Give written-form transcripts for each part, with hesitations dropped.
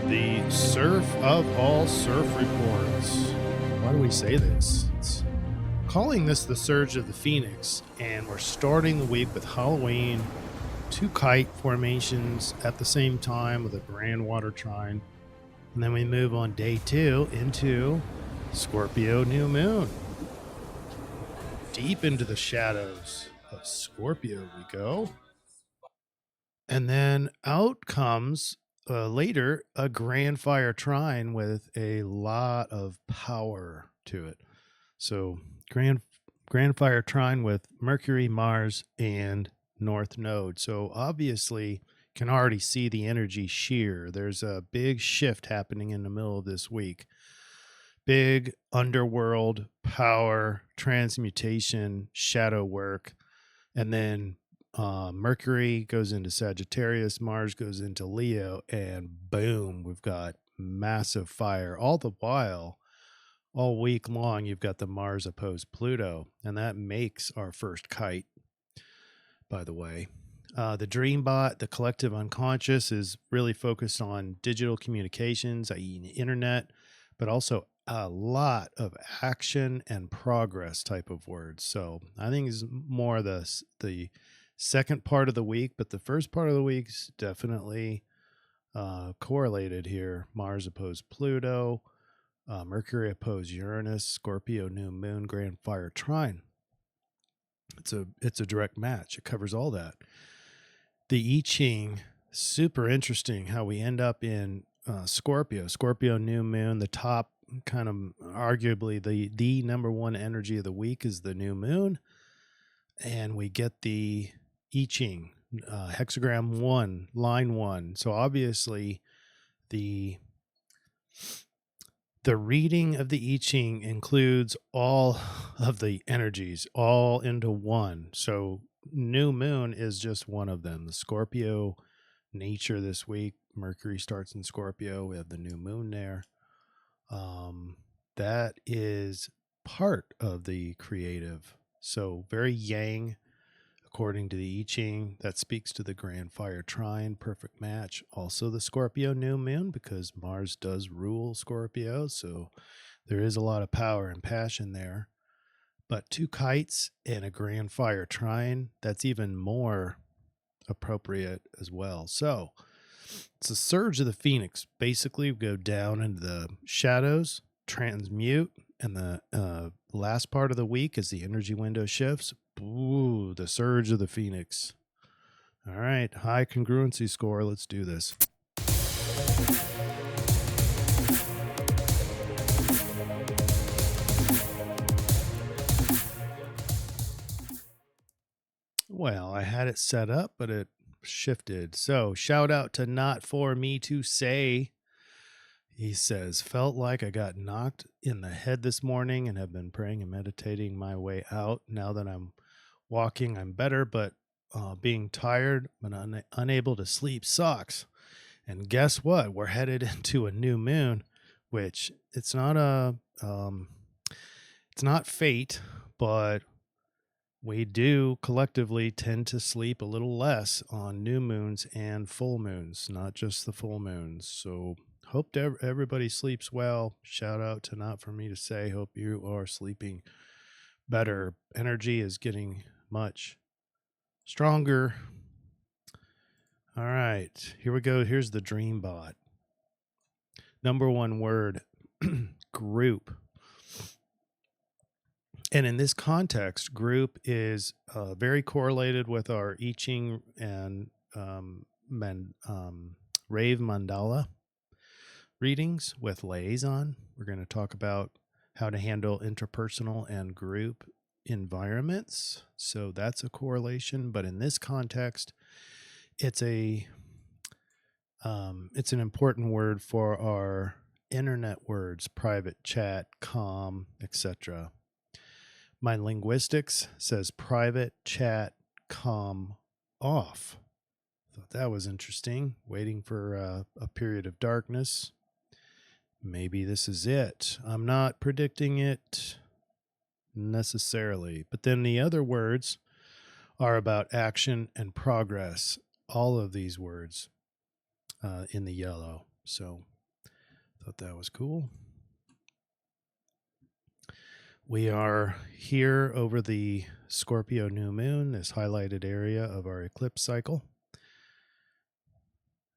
The CIRF of all CIRF reports. Why do we say this? It's calling this the Surge of the Phoenix, and we're starting the week with Halloween, two kite formations at the same time with a grand water trine, and then we move on day 2 into Scorpio new moon. Deep into the shadows of Scorpio we go. And then out comes later a grand fire trine with a lot of power to it. So grand fire trine with Mercury, Mars, and North Node. So obviously can already see the energy shear. There's a big shift happening in the middle of this week. Big underworld power, transmutation, shadow work, and then Mercury goes into Sagittarius, Mars goes into Leo, and boom, we've got massive fire. All the while, all week long, you've got the Mars opposed Pluto, and that makes our first kite, by the way. The dream bot, the collective unconscious, is really focused on digital communications, i.e. the internet, but also a lot of action and progress type of words. So I think it's more the second part of the week, but the first part of the week's definitely correlated here. Mars opposed Pluto, Mercury opposed Uranus, Scorpio new moon, grand fire trine. It's a direct match. It covers all that. The I-Ching, super interesting how we end up in Scorpio new moon. The top, kind of arguably the number one energy of the week is the new moon, and we get the I-Ching, hexagram 1, line 1. So obviously the reading of the I-Ching includes all of the energies all into one. So new moon is just one of them. The Scorpio nature this week, Mercury starts in Scorpio. We have the new moon there. That is part of the creative. So very yang, according to the I-Ching. That speaks to the grand fire trine, perfect match. Also the Scorpio new moon, because Mars does rule Scorpio. So there is a lot of power and passion there. But two kites and a grand fire trine, that's even more appropriate as well. So it's a surge of the Phoenix. Basically, we go down into the shadows, transmute, and the last part of the week as the energy window shifts. Ooh, the surge of the Phoenix. All right, high congruency score. Let's do this. Well, I had it set up, but it shifted. So shout out to Not For Me To Say. He says, felt like I got knocked in the head this morning and have been praying and meditating my way out. Now that I'm walking, I'm better, but being tired but unable to sleep sucks. And guess what? We're headed into a new moon, which it's not fate, but we do collectively tend to sleep a little less on new moons and full moons, not just the full moons. So hope everybody sleeps well. Shout out to Not For Me To Say. Hope you are sleeping better. Energy is getting much stronger. All right, here we go. Here's the dream bot. Number one word, group. And in this context, group is very correlated with our I-Ching and Rave Mandala readings with liaison. We're going to talk about how to handle interpersonal and group environments. So that's a correlation. But in this context, it's an important word for our internet words, private chat, comm, etc. My linguistics says private chat, comm, off. Thought that was interesting. Waiting for a period of darkness. Maybe this is it. I'm not predicting it necessarily. But then the other words are about action and progress. All of these words in the yellow. So Thought that was cool. We are here over the Scorpio new moon, this highlighted area of our eclipse cycle.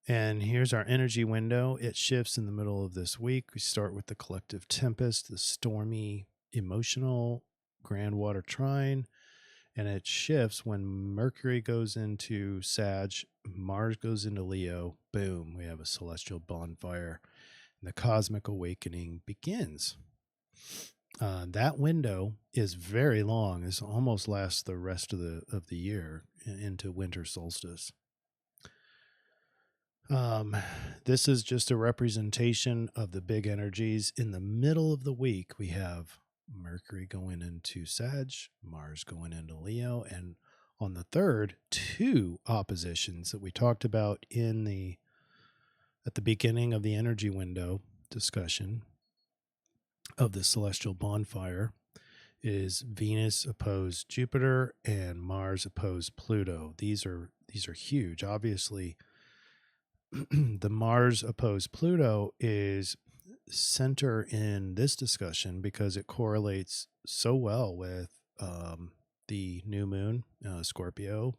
And here's our energy window. It shifts in the middle of this week. We start with the collective tempest, the stormy, emotional grand water trine. And it shifts when Mercury goes into Sag, Mars goes into Leo. Boom, we have a celestial bonfire. And the cosmic awakening begins. That window is very long. It almost lasts the rest of the year into winter solstice. This is just a representation of the big energies. In the middle of the week, we have Mercury going into Sag, Mars going into Leo, and on the 3rd, 2 oppositions that we talked about at the beginning of the energy window discussion of the celestial bonfire is Venus opposed Jupiter and Mars opposed Pluto. These are huge. Obviously, the Mars opposed Pluto is center in this discussion because it correlates so well with the new moon, Scorpio.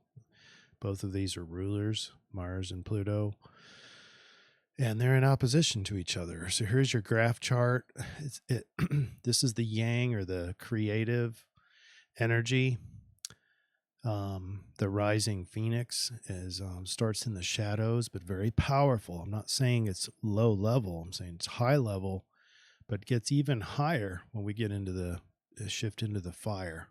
Both of these are rulers, Mars and Pluto, and they're in opposition to each other. So here's your graph chart. This is the yang, or the creative energy. The rising phoenix starts in the shadows, but very powerful. I'm not saying it's low level. I'm saying it's high level, but gets even higher when we get into the shift into the fire.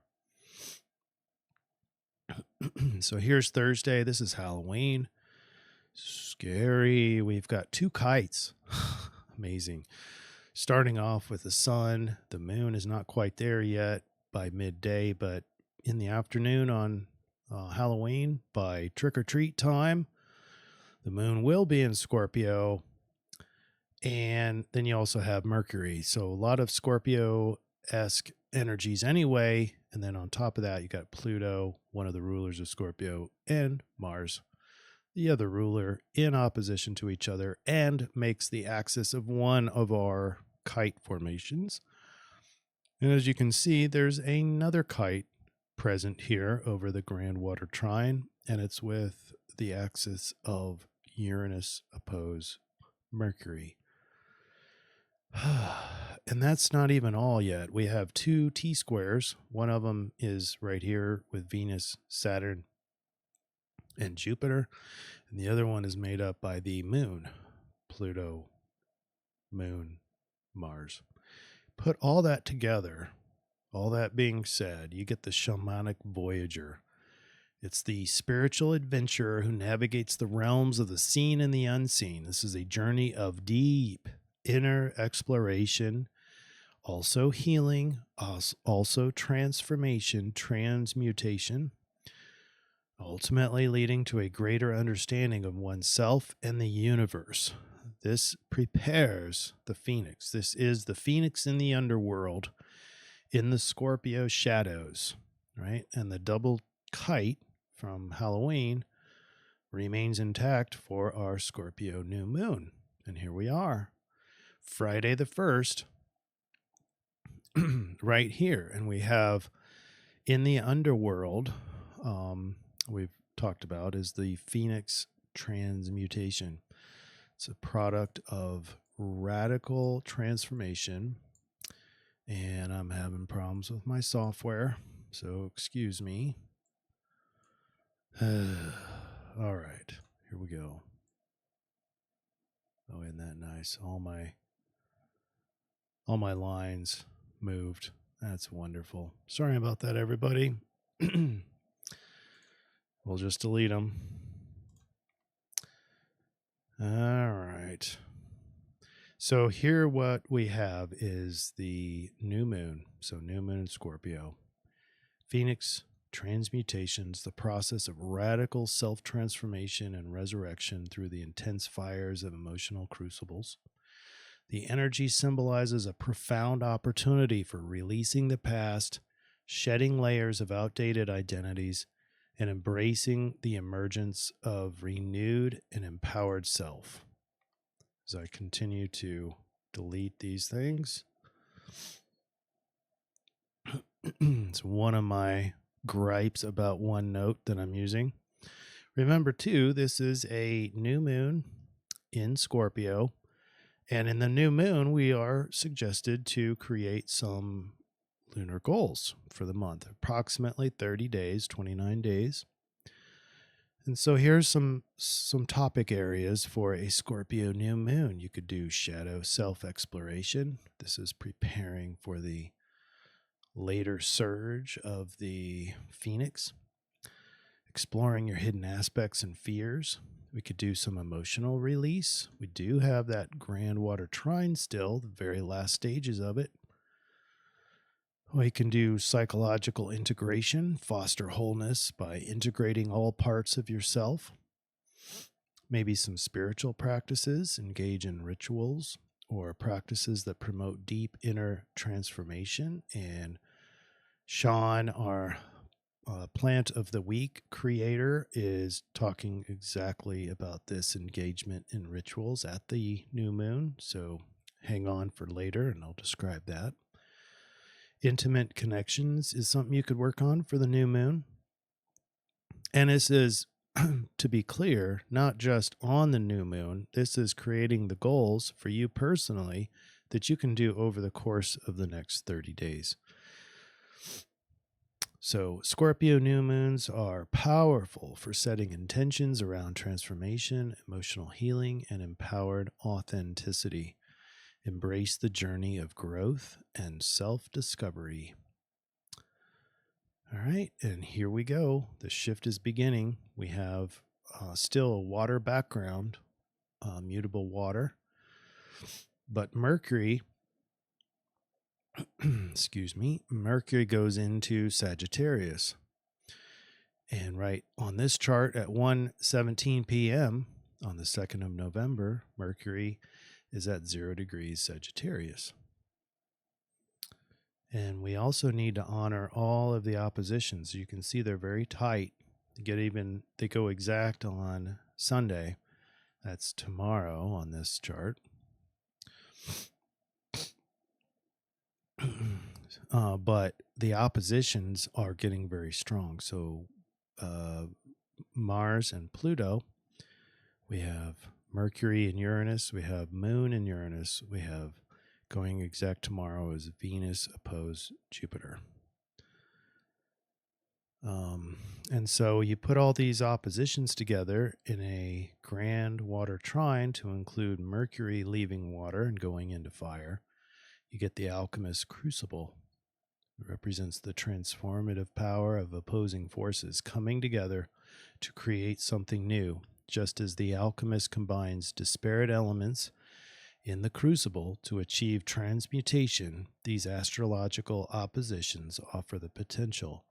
So here's Thursday. This is Halloween. Scary. We've got 2 kites. Amazing. Starting off with the sun. The moon is not quite there yet by midday, but in the afternoon on Halloween, by trick-or-treat time, the moon will be in Scorpio. And then you also have Mercury. So a lot of Scorpio-esque energies anyway. And then on top of that, you got Pluto, one of the rulers of Scorpio, and Mars, the other ruler, in opposition to each other, and makes the axis of one of our kite formations. And as you can see, there's another kite present here over the grand water trine, and it's with the axis of Uranus opposed Mercury. And that's not even all yet. We have 2 T-squares. One of them is right here with Venus, Saturn, and Jupiter. And the other one is made up by the moon, Pluto, moon, Mars. Put all that together, all that being said, you get the shamanic voyager. It's the spiritual adventurer who navigates the realms of the seen and the unseen. This is a journey of deep inner exploration, also healing, also transformation, transmutation, ultimately leading to a greater understanding of oneself and the universe. This prepares the phoenix. This is the phoenix in the underworld, in the Scorpio shadows, right? And the double kite from Halloween remains intact for our Scorpio new moon. And here we are, Friday the 1st, right here. And we have in the underworld, we've talked about, is the Phoenix transmutation. It's a product of radical transformation. And I'm having problems with my software, so excuse me. All right, here we go. Oh, isn't that nice? All my lines moved. That's wonderful. Sorry about that, everybody. We'll just delete them. All right. So here what we have is the new moon. So new moon in Scorpio. Phoenix transmutations, the process of radical self-transformation and resurrection through the intense fires of emotional crucibles. The energy symbolizes a profound opportunity for releasing the past, shedding layers of outdated identities, and embracing the emergence of renewed and empowered self. As I continue to delete these things. It's one of my gripes about OneNote that I'm using. Remember, too, this is a new moon in Scorpio. And in the new moon, we are suggested to create some lunar goals for the month, approximately 30 days, 29 days. And so here's some topic areas for a Scorpio new moon. You could do shadow self-exploration. This is preparing for the later surge of the Phoenix. Exploring your hidden aspects and fears. We could do some emotional release. We do have that grand water trine still, the very last stages of it. We can do psychological integration, foster wholeness by integrating all parts of yourself. Maybe some spiritual practices, engage in rituals or practices that promote deep inner transformation. And Sean, our Plant of the Week creator, is talking exactly about this engagement in rituals at the new moon. So hang on for later and I'll describe that. Intimate connections is something you could work on for the new moon. And this is, to be clear, not just on the new moon. This is creating the goals for you personally that you can do over the course of the next 30 days. So Scorpio new moons are powerful for setting intentions around transformation, emotional healing, and empowered authenticity. Embrace the journey of growth and self-discovery. All right, and here we go. The shift is beginning. We have still a water background, mutable water, but Mercury, excuse me, Mercury goes into Sagittarius. And right on this chart at 1:17 p.m. on the 2nd of November, Mercury is at 0 degrees Sagittarius. And we also need to honor all of the oppositions. You can see they're very tight. They go exact on Sunday. That's tomorrow on this chart. But the oppositions are getting very strong. So Mars and Pluto, we have Mercury and Uranus, we have Moon and Uranus, we have going exact tomorrow is Venus opposed Jupiter. And so you put all these oppositions together in a grand water trine to include Mercury leaving water and going into fire. You get the alchemist crucible. It represents the transformative power of opposing forces coming together to create something new, just as the alchemist combines disparate elements in the crucible to achieve transmutation. These astrological oppositions offer the potential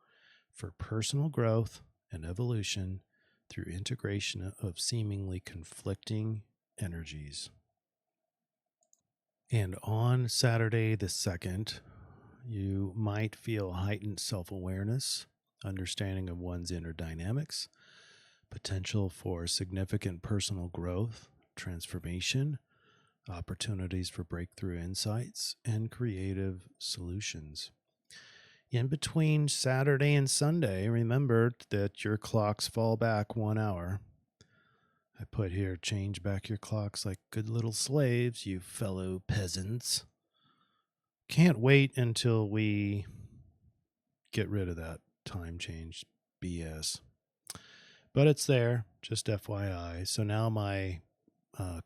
for personal growth and evolution through integration of seemingly conflicting energies. And on Saturday the 2nd, you might feel heightened self-awareness, understanding of one's inner dynamics, potential for significant personal growth, transformation, opportunities for breakthrough insights, and creative solutions. In between Saturday and Sunday, remember that your clocks fall back 1 hour. I put here, change back your clocks like good little slaves, you fellow peasants. Can't wait until we get rid of that time change BS. But it's there, just FYI. So now my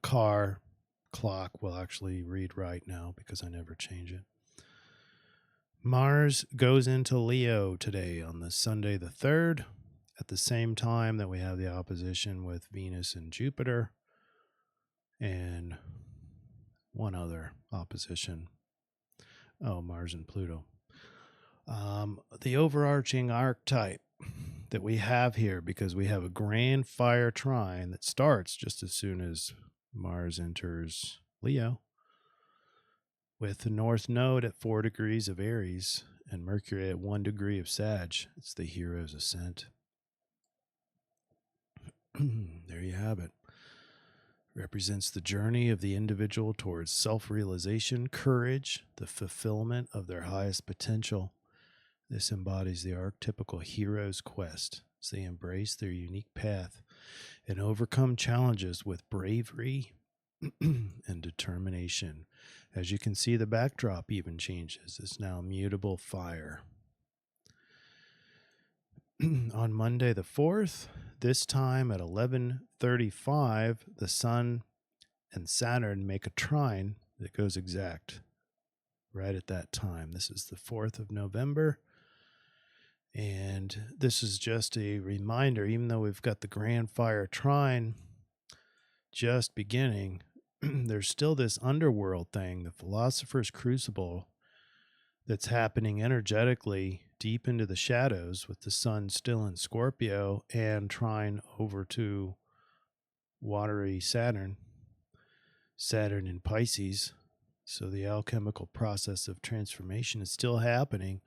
car clock will actually read right now because I never change it. Mars goes into Leo today on the Sunday the 3rd, at the same time that we have the opposition with Venus and Jupiter, and one other opposition. Oh, Mars and Pluto. The overarching archetype that we have here, because we have a grand fire trine that starts just as soon as Mars enters Leo, with the North Node at 4 degrees of Aries and Mercury at 1 degree of Sag. It's the hero's ascent. There you have it. represents the journey of the individual towards self-realization, courage, the fulfillment of their highest potential. This embodies the archetypical hero's quest as they embrace their unique path and overcome challenges with bravery and determination. As you can see, the backdrop even changes. It's now mutable fire. On Monday the 4th, this time at 11:35, the Sun and Saturn make a trine that goes exact right at that time. This is the 4th of November. And this is just a reminder, even though we've got the Grand Fire trine just beginning, there's still this underworld thing, the Philosopher's Crucible, that's happening energetically deep into the shadows with the Sun still in Scorpio and trine over to watery Saturn in Pisces. So the alchemical process of transformation is still happening,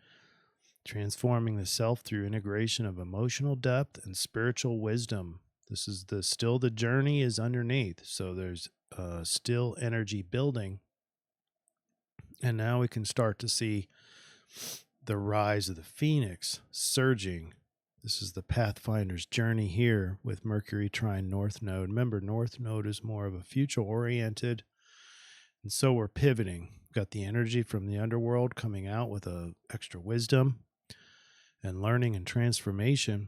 transforming the self through integration of emotional depth and spiritual wisdom. This is still the journey is underneath. So there's still energy building. And now we can start to see the rise of the Phoenix surging. This is the Pathfinder's journey here with Mercury trine North Node. Remember, North Node is more of a future-oriented, and so we're pivoting. Got the energy from the underworld coming out with a extra wisdom and learning and transformation.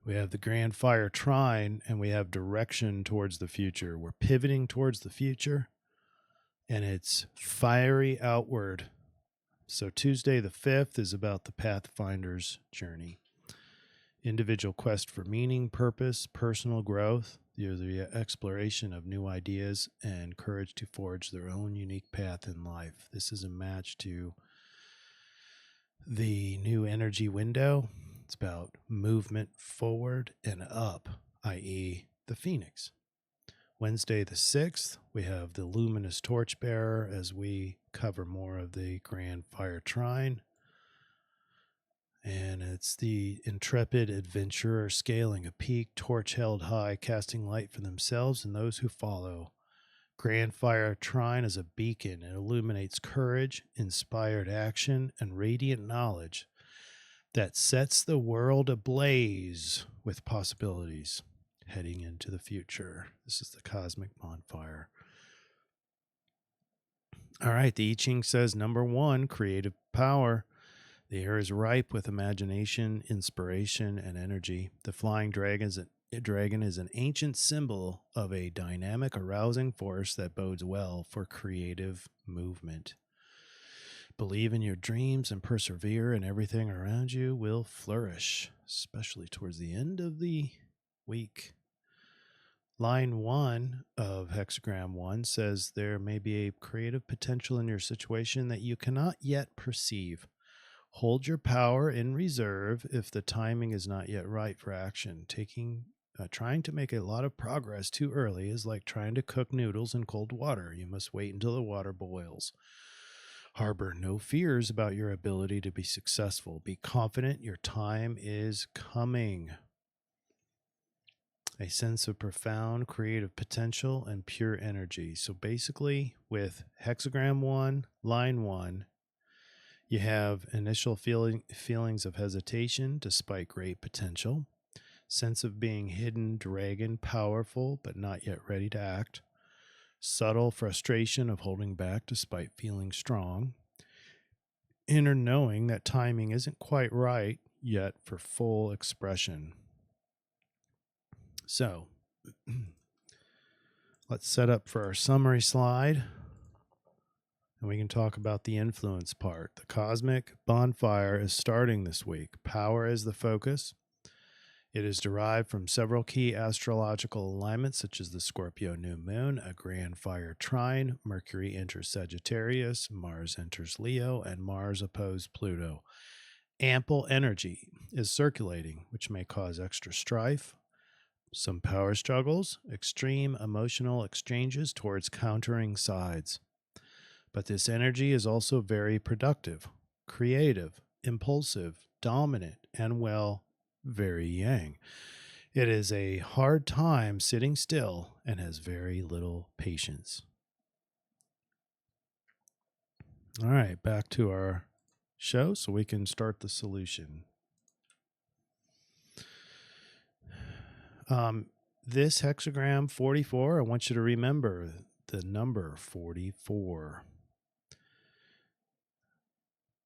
We have the Grand Fire trine, and we have direction towards the future. We're pivoting towards the future, and it's fiery outward. So Tuesday the 5th is about the Pathfinder's journey. Individual quest for meaning, purpose, personal growth, the exploration of new ideas, and courage to forge their own unique path in life. This is a match to the new energy window. It's about movement forward and up, i.e. the Phoenix. Wednesday the 6th, we have the luminous torchbearer as we cover more of the Grand Fire trine. And it's the intrepid adventurer scaling a peak, torch held high, casting light for themselves and those who follow. Grand Fire trine is a beacon. It illuminates courage, inspired action, and radiant knowledge that sets the world ablaze with possibilities heading into the future. This is the cosmic bonfire. All right, the I-Ching says, number 1, creative power. The air is ripe with imagination, inspiration, and energy. The flying dragon is an ancient symbol of a dynamic, arousing force that bodes well for creative movement. Believe in your dreams and persevere, and everything around you will flourish, especially towards the end of the week. Line 1 of hexagram 1 says there may be a creative potential in your situation that you cannot yet perceive. Hold your power in reserve if the timing is not yet right for action. Trying to make a lot of progress too early is like trying to cook noodles in cold water. You must wait until the water boils. Harbor no fears about your ability to be successful. Be confident your time is coming. A sense of profound creative potential and pure energy. So basically, with hexagram 1, line 1, you have initial feelings of hesitation despite great potential, sense of being hidden dragon, powerful but not yet ready to act, subtle frustration of holding back despite feeling strong, inner knowing that timing isn't quite right yet for full expression. So, let's set up for our summary slide, and we can talk about the influence part. The cosmic bonfire is starting this week. Power is the focus. It is derived from several key astrological alignments, such as the Scorpio new moon, a Grand Fire trine, Mercury enters Sagittarius, Mars enters Leo, and Mars opposed Pluto. Ample energy is circulating, which may cause extra strife, some power struggles, extreme emotional exchanges towards countering sides. But this energy is also very productive, creative, impulsive, dominant, and, well, very yang. It is a hard time sitting still and has very little patience. All right, back to our show so we can start the solution. This hexagram 44, I want you to remember the number 44.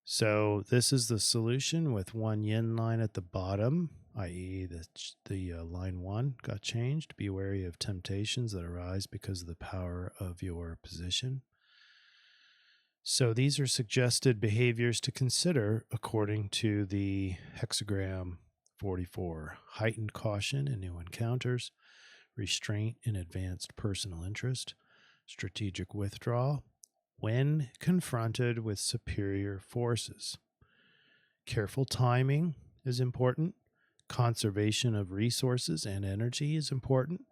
So this is the solution with one yin line at the bottom, i.e. the line 1 got changed. Be wary of temptations that arise because of the power of your position. So these are suggested behaviors to consider according to the hexagram 44. Heightened caution in new encounters, restraint in advanced personal interest, strategic withdrawal when confronted with superior forces. Careful timing is important. Conservation of resources and energy is important.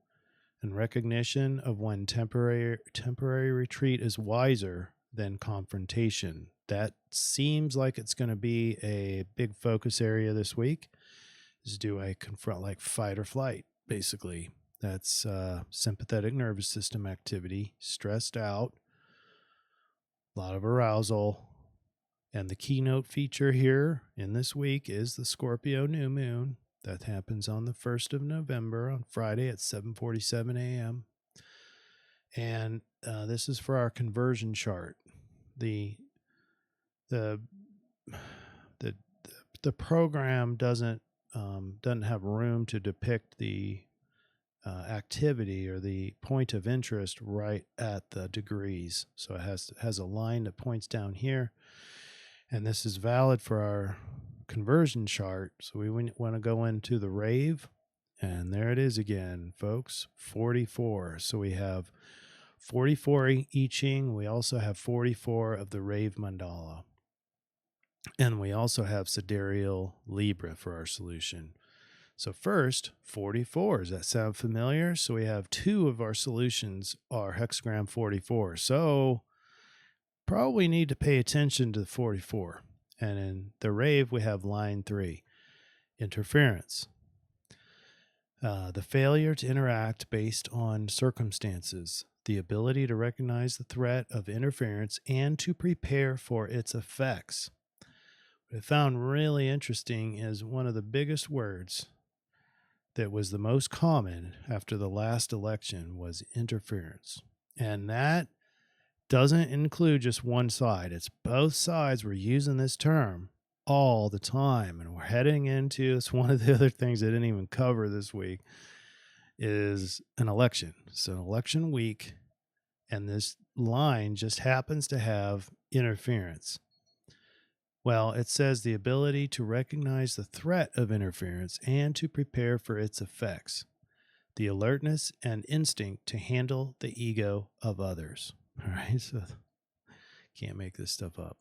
And recognition of when temporary retreat is wiser than confrontation. That seems like it's going to be a big focus area this week. Is do I confront like fight or flight, basically. That's sympathetic nervous system activity, stressed out, a lot of arousal. And the keynote feature here in this week is the Scorpio new moon. That happens on the 1st of November on Friday at 7:47 a.m. And this is for our conversion chart. The program doesn't have room to depict the activity or the point of interest right at the degrees. So it has a line that points down here, and this is valid for our conversion chart. So we want to go into the rave, and there it is again, folks, 44. So we have 44 I-Ching. We also have 44 of the rave mandala. And we also have sidereal Libra for our solution. So first, 44. Does that sound familiar? So we have 2 of our solutions are hexagram 44. So probably need to pay attention to the 44. And in the rave, we have line 3, interference. The failure to interact based on circumstances, the ability to recognize the threat of interference and to prepare for its effects. What I found really interesting is one of the biggest words that was the most common after the last election was interference. And that doesn't include just one side. It's both sides were using this term all the time. And we're heading into, it's one of the other things I didn't even cover this week, is an election. So an election week, and this line just happens to have interference. Well, it says the ability to recognize the threat of interference and to prepare for its effects, the alertness and instinct to handle the ego of others. All right, so can't make this stuff up.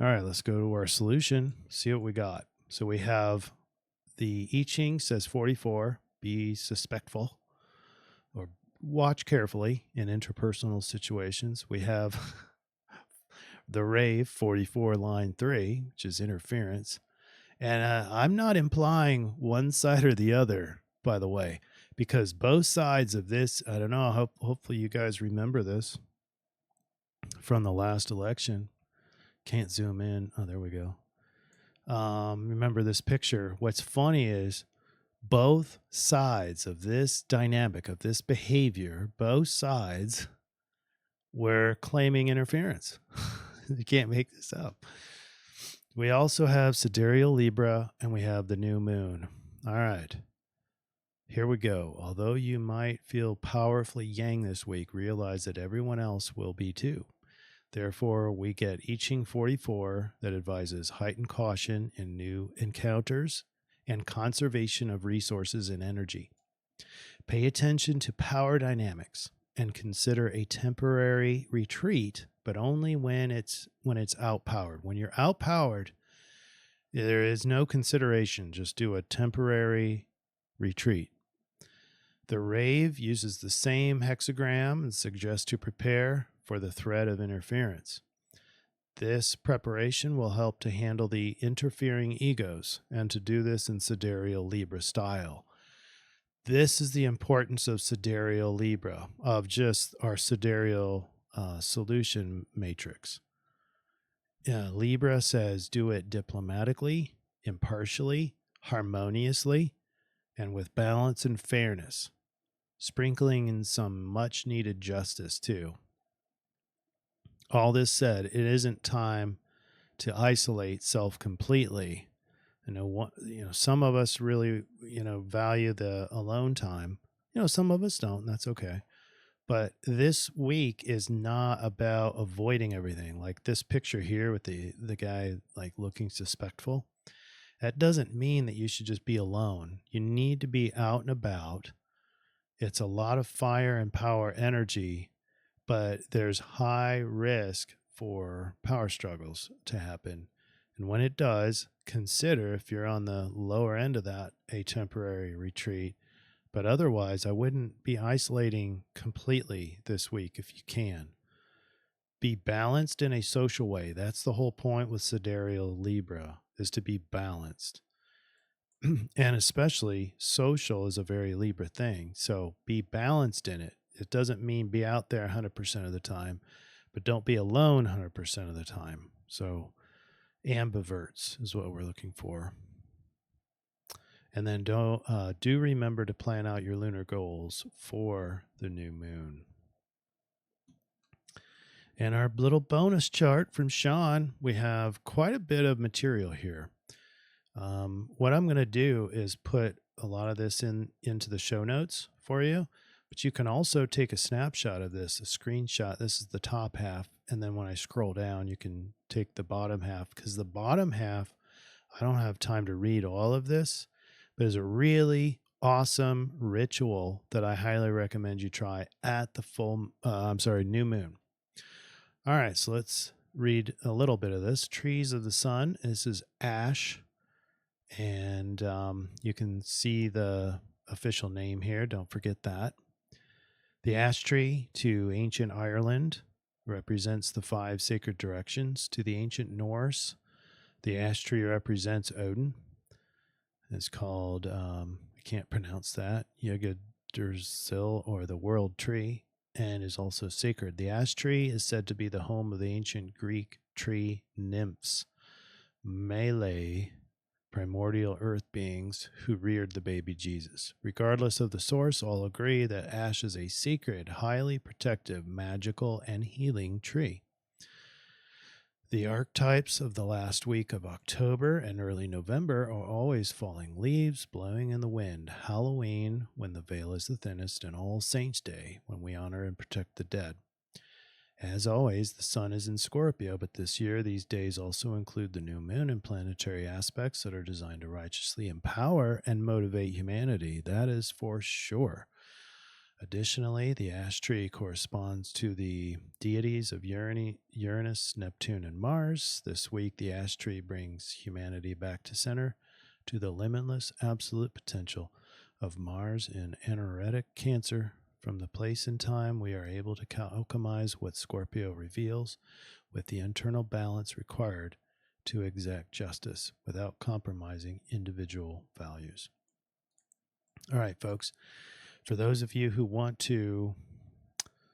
All right, let's go to our solution, see what we got. So we have the I-Ching says 44, be suspectful or watch carefully in interpersonal situations. We have the rave 44 line 3, which is interference. And I'm not implying one side or the other, by the way, because both sides of this, I don't know, hopefully you guys remember this from the last election. Can't zoom in. Oh, there we go. Remember this picture. What's funny is both sides of this dynamic, of this behavior, both sides were claiming interference. You can't make this up. We also have sidereal Libra, and we have the new moon. All right. Here we go. Although you might feel powerfully yang this week, realize that everyone else will be too. Therefore, we get I-Ching 44 that advises heightened caution in new encounters and conservation of resources and energy. Pay attention to power dynamics and consider a temporary retreat, but only when it's outpowered. When you're outpowered, there is no consideration. Just do a temporary retreat. The rave uses the same hexagram and suggests to prepare for the threat of interference. This preparation will help to handle the interfering egos and to do this in sidereal Libra style. This is the importance of sidereal Libra, of just our sidereal solution matrix. Libra says do it diplomatically, impartially, harmoniously, and with balance and fairness, sprinkling in some much needed justice too. All this said, it isn't time to isolate self completely. Some of us really, value the alone time. Some of us don't, and that's okay. But this week is not about avoiding everything. Like this picture here with the guy like looking suspectful. That doesn't mean that you should just be alone. You need to be out and about. It's a lot of fire and power energy, but there's high risk for power struggles to happen. And when it does, consider if you're on the lower end of that, a temporary retreat. But otherwise, I wouldn't be isolating completely this week if you can. Be balanced in a social way. That's the whole point with sidereal Libra, is to be balanced. And especially social is a very Libra thing. So be balanced in it. It doesn't mean be out there 100% of the time, but don't be alone 100% of the time. So ambiverts is what we're looking for. And then do remember to plan out your lunar goals for the new moon. And our little bonus chart from Sean, we have quite a bit of material here. What I'm going to do is put a lot of this into the show notes for you, but you can also take a snapshot of this, a screenshot. This is the top half. And then when I scroll down, you can take the bottom half, because the bottom half, I don't have time to read all of this, but it's a really awesome ritual that I highly recommend you try at the new moon. All right, so let's read a little bit of this. Trees of the Sun. This is ash, and you can see the official name here. Don't forget that. The ash tree to ancient Ireland represents the 5 sacred directions. To the ancient Norse, the ash tree represents Odin. It's called, I can't pronounce that, Yggdrasil, or the world tree, and is also sacred. The ash tree is said to be the home of the ancient Greek tree nymphs, Melee, primordial earth beings who reared the baby Jesus. Regardless of the source, all agree that ash is a sacred, highly protective, magical, and healing tree. The archetypes of the last week of October and early November are always falling leaves blowing in the wind, Halloween when the veil is the thinnest, and All Saints' Day when we honor and protect the dead. As always, the sun is in Scorpio, but this year these days also include the new moon and planetary aspects that are designed to righteously empower and motivate humanity. That is for sure. Additionally, the ash tree corresponds to the deities of Uranus, Neptune, and Mars. This week, the ash tree brings humanity back to center, to the limitless absolute potential of Mars in anaretic Cancer. From the place and time, we are able to alchemize what Scorpio reveals with the internal balance required to exact justice without compromising individual values. All right, folks. For those of you who want to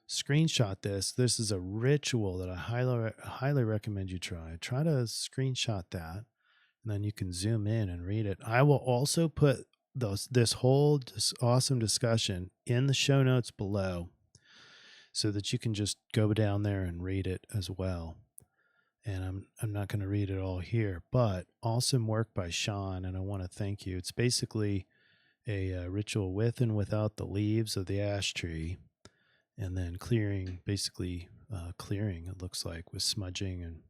screenshot this, this is a ritual that I highly recommend you try. Try to screenshot that, and then you can zoom in and read it. I will also put this whole awesome discussion in the show notes below so that you can just go down there and read it as well. And I'm not going to read it all here, but awesome work by Sean, and I want to thank you. It's basically a ritual with and without the leaves of the ash tree, and then clearing, it looks like, with smudging and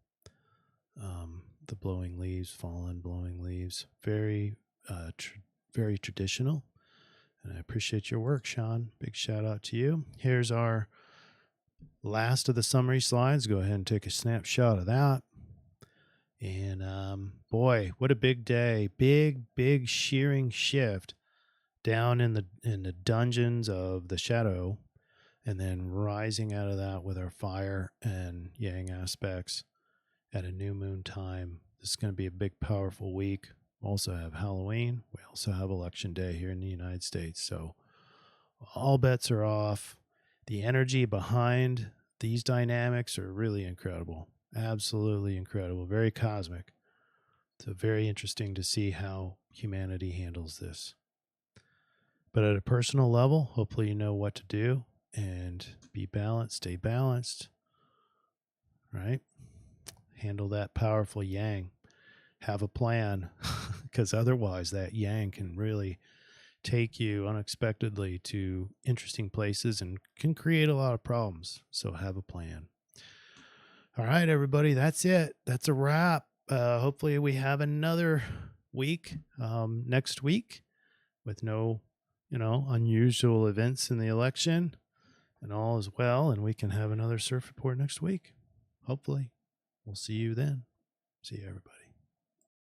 the blowing leaves, fallen blowing leaves. Very, very traditional, and I appreciate your work, Sean. Big shout out to you. Here's our last of the summary slides. Go ahead and take a snapshot of that. And boy, what a big day. Big shearing shift down in the dungeons of the shadow, and then rising out of that with our fire and yang aspects at a new moon time. This is going to be a big, powerful week. We also have Halloween. We also have Election Day here in the United States. So all bets are off. The energy behind these dynamics are really incredible. Absolutely incredible. Very cosmic. So very interesting to see how humanity handles this. But at a personal level, hopefully you know what to do and be balanced, stay balanced, right? Handle that powerful yang. Have a plan, because otherwise that yang can really take you unexpectedly to interesting places and can create a lot of problems. So have a plan. All right, everybody, that's it. That's a wrap. Hopefully we have another week next week with no, unusual events in the election, and all is well, and we can have another surf report next week. Hopefully. We'll see you then. See you, everybody.